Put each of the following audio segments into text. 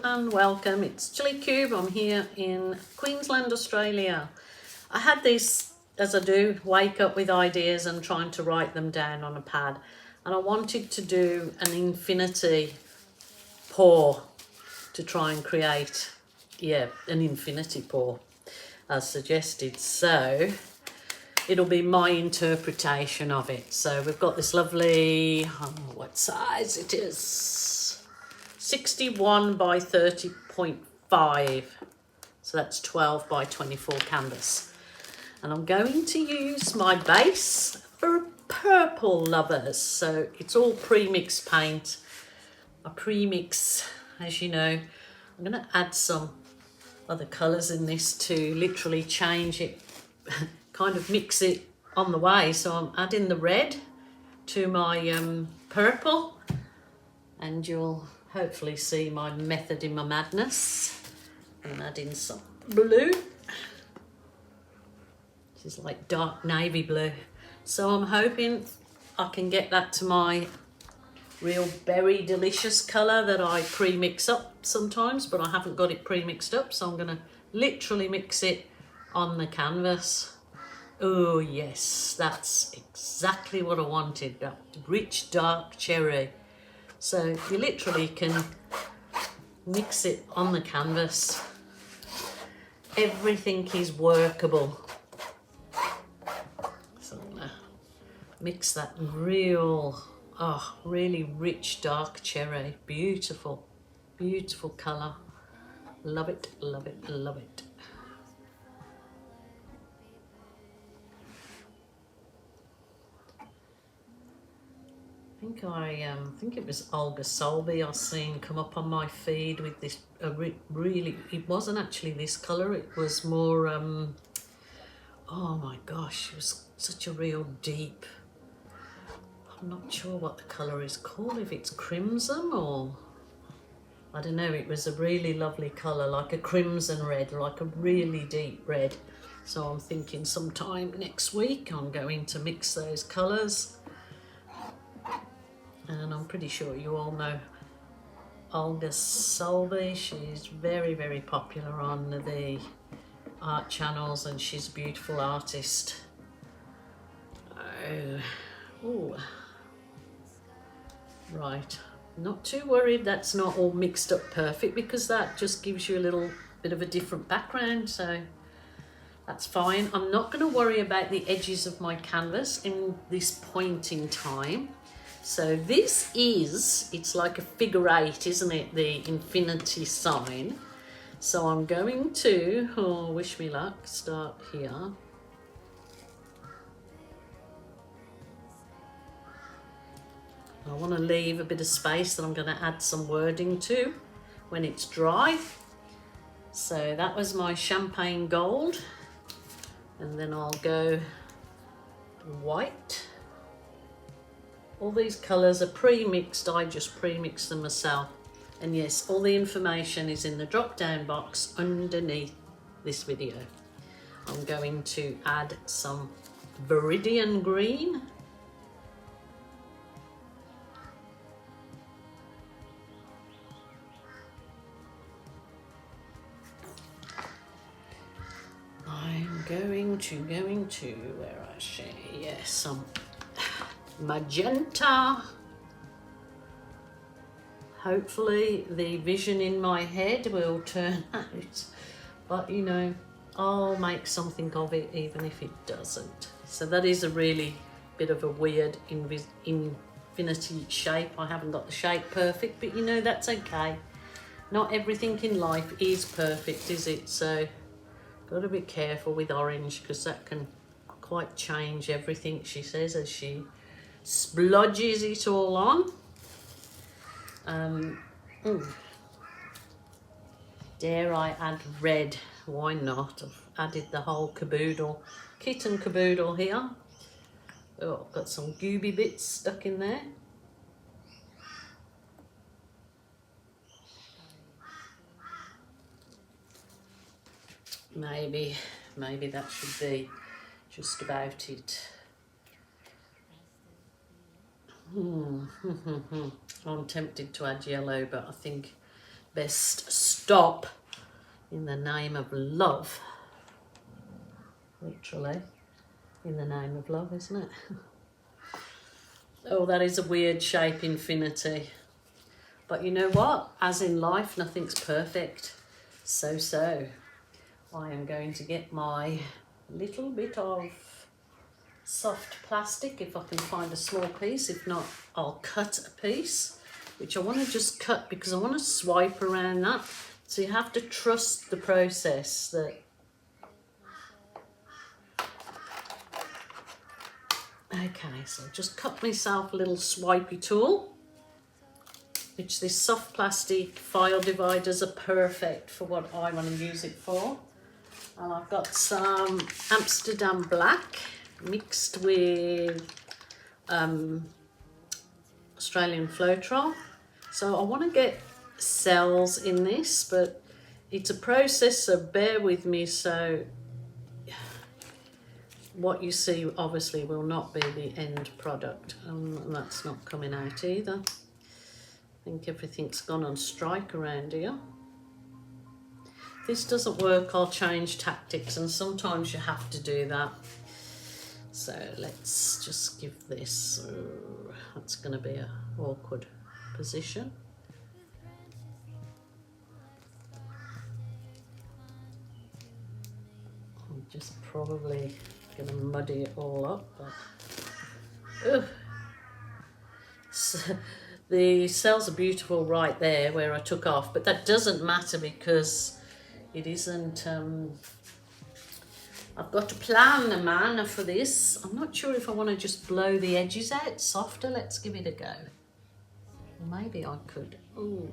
and welcome. It's Chili Cube. I'm here in Queensland, Australia. I had this, as I do, wake up with ideas and trying to write them down on a pad. And I wanted to do an infinity pour to try and create, an infinity pour as suggested. So it'll be my interpretation of it. So we've got this lovely, what size it is, 61 by 30.5. So that's 12 by 24 canvas. And I'm going to use my base for purple lovers. So it's all pre-mixed paint. I pre-mix, as you know. I'm going to add some other colours in this to literally change it, kind of mix it on the way. So I'm adding the red to my purple, and you'll hopefully see my method in my madness. I'm adding some blue. This is like dark navy blue. So I'm hoping I can get that to my real berry delicious colour that I pre-mix up sometimes, but I haven't got it pre-mixed up, so I'm going to literally mix it on the canvas. Oh yes, that's exactly what I wanted, that rich dark cherry. So you literally can mix it on the canvas. Everything is workable. So I'm gonna mix that real, really rich dark cherry. Beautiful, beautiful colour. Love it, love it, love it. I think it was Olga Solby I seen come up on my feed with this really, it wasn't actually this colour, it was more oh my gosh, it was such a real deep, I'm not sure what the colour is called, if it's crimson or I don't know. It was a really lovely colour, like a crimson red, like a really deep red. So I'm thinking sometime next week I'm going to mix those colours. And I'm pretty sure you all know Olga Solby. She's very, very popular on the art channels, and she's a beautiful artist. Oh, right. Not too worried that's not all mixed up perfect, because that just gives you a little bit of a different background, so that's fine. I'm not going to worry about the edges of my canvas in this point in time. So this is, it's like a figure 8, isn't it? The infinity sign. So I'm going to, wish me luck, start here. I want to leave a bit of space that I'm going to add some wording to when it's dry. So that was my champagne gold. And then I'll go white. All these colours are pre-mixed, I just pre-mixed them myself. And yes, all the information is in the drop-down box underneath this video. I'm going to add some Viridian green. I'm going to, where I say, yes, some magenta. Hopefully the vision in my head will turn out, but you know, I'll make something of it even if it doesn't. So that is a really bit of a weird infinity shape. I haven't got the shape perfect, but you know, that's okay. Not everything in life is perfect, is it? So got to be careful with orange, because that can quite change everything, she says, as she splodges it all on. Dare I add red? Why not? I've added the whole caboodle, kit and caboodle here. Oh, I've got some gooby bits stuck in there. Maybe that should be just about it. I'm tempted to add yellow, but I think best stop in the name of love. Literally, in the name of love, isn't it? Oh, that is a weird shape, infinity. But you know what? As in life, nothing's perfect. So, I am going to get my little bit of soft plastic, if I can find a small piece. If not, I'll cut a piece, which I want to just cut because I want to swipe around that. So you have to trust the process that... Okay, so just cut myself a little swipey tool, which this soft plastic file dividers are perfect for what I want to use it for. And I've got some Amsterdam Black mixed with Australian Floetrol. So I want to get cells in this, but it's a process, so bear with me. So what you see obviously will not be the end product, and that's not coming out either. I think everything's gone on strike around here. If this doesn't work, I'll change tactics, and sometimes you have to do that. So let's just give this, that's going to be an awkward position. I'm just probably going to muddy it all up, but so the cells are beautiful right there where I took off, but that doesn't matter because it isn't, I've got to plan a manner for this. I'm not sure if I want to just blow the edges out softer. Let's give it a go. Maybe I could. Ooh.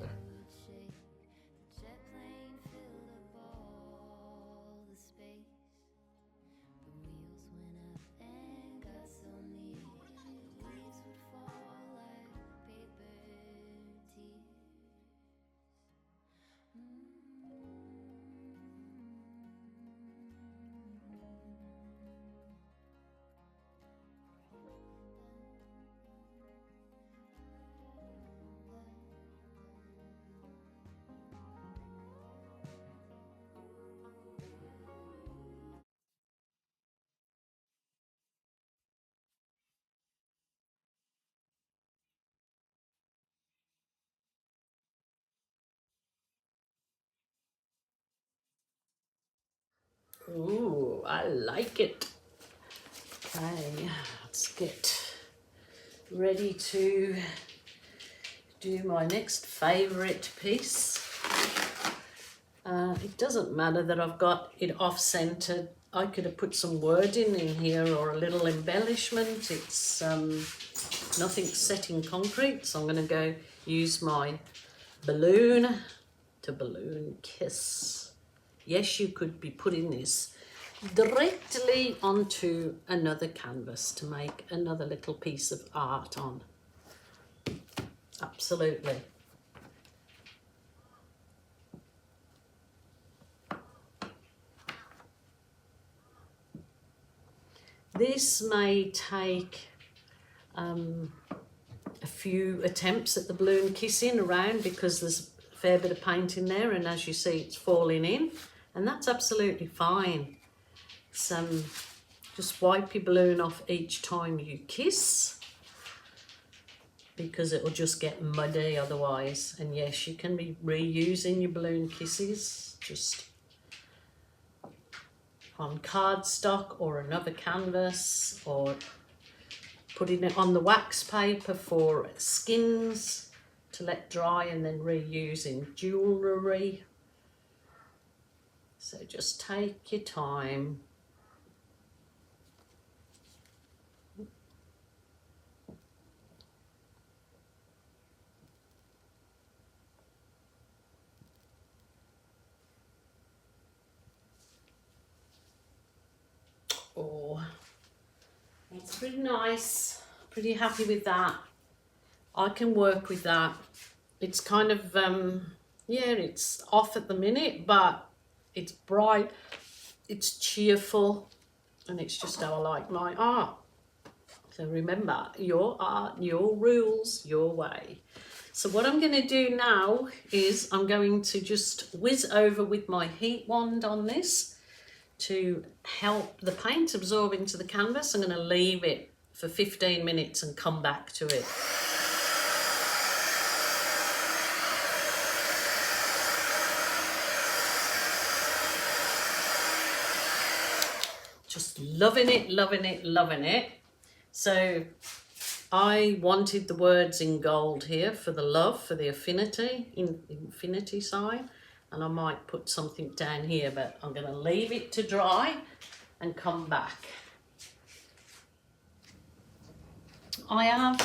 Ooh, I like it. Okay, let's get ready to do my next favourite piece. It doesn't matter that I've got it off-centered. I could have put some wording in here or a little embellishment. It's nothing set in concrete, so I'm going to go use my balloon to balloon kiss. Yes, you could be putting this directly onto another canvas to make another little piece of art on. Absolutely. This may take a few attempts at the balloon kissing around because there's a fair bit of paint in there, and as you see it's falling in, and that's absolutely fine. Just wipe your balloon off each time you kiss because it will just get muddy otherwise. And yes, you can be reusing your balloon kisses just on cardstock or another canvas, or putting it on the wax paper for skins to let dry and then reuse in jewellery. So just take your time. Oh, that's pretty nice. Pretty happy with that. I can work with that. It's kind of, yeah, it's off at the minute, but it's bright, it's cheerful, and it's just how I like my art. So remember, your art, your rules, your way. So what I'm going to do now is I'm going to just whiz over with my heat wand on this to help the paint absorb into the canvas. I'm going to leave it for 15 minutes and come back to it. Just loving it, loving it, loving it. So I wanted the words in gold here for the love, for the infinity sign. And I might put something down here, but I'm going to leave it to dry and come back. I have,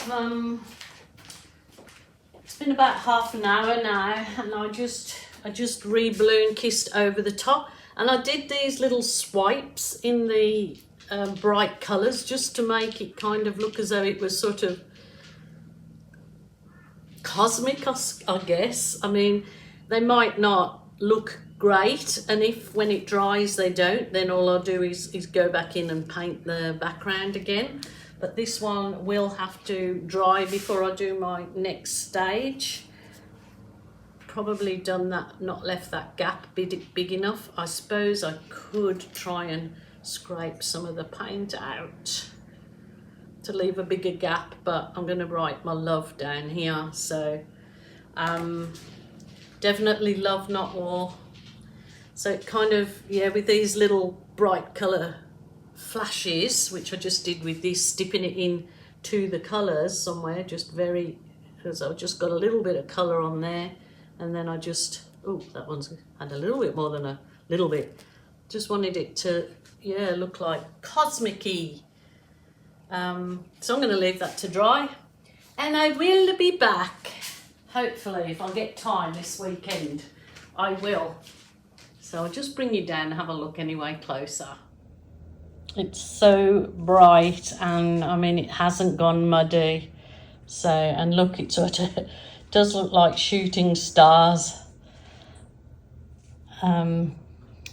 it's been about half an hour now, and I just re-balloon kissed over the top. And I did these little swipes in the bright colours just to make it kind of look as though it was sort of cosmic, I guess. I mean, they might not look great, and if when it dries they don't, then all I'll do is go back in and paint the background again. But this one will have to dry before I do my next stage. Probably done that, not left that gap big enough. I suppose I could try and scrape some of the paint out to leave a bigger gap, but I'm going to write my love down here. So definitely love, not war. So it kind of, yeah, with these little bright colour flashes, which I just did with this, dipping it in to the colours somewhere, just very, because I've just got a little bit of colour on there. And then I just, oh, that one's had a little bit more than a little bit. Just wanted it to, yeah, look like cosmic-y. So I'm going to leave that to dry. And I will be back, hopefully, if I get time this weekend. I will. So I'll just bring you down and have a look anyway closer. It's so bright, and I mean, it hasn't gone muddy. So, and look, it sort of does look like shooting stars.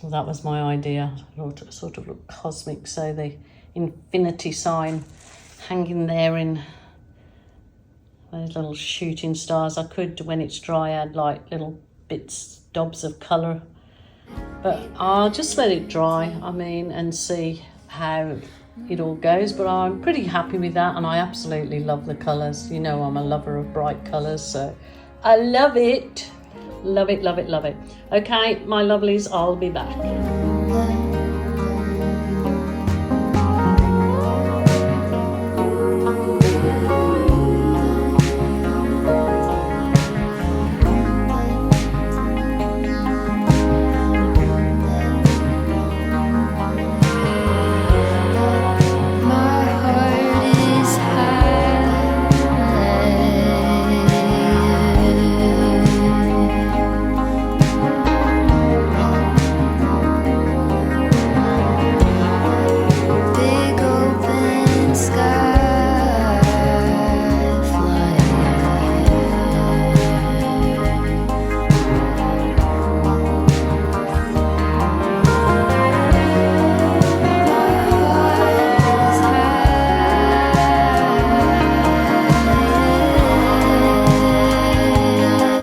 Well, that was my idea. It sort of look cosmic. So the infinity sign hanging there in those little shooting stars. I could, when it's dry, add like little bits, dobs of colour. But I'll just let it dry, I mean, and see how it all goes. But I'm pretty happy with that, and I absolutely love the colours. You know, I'm a lover of bright colours, so I love it. Love it, love it, love it. Okay, my lovelies, I'll be back.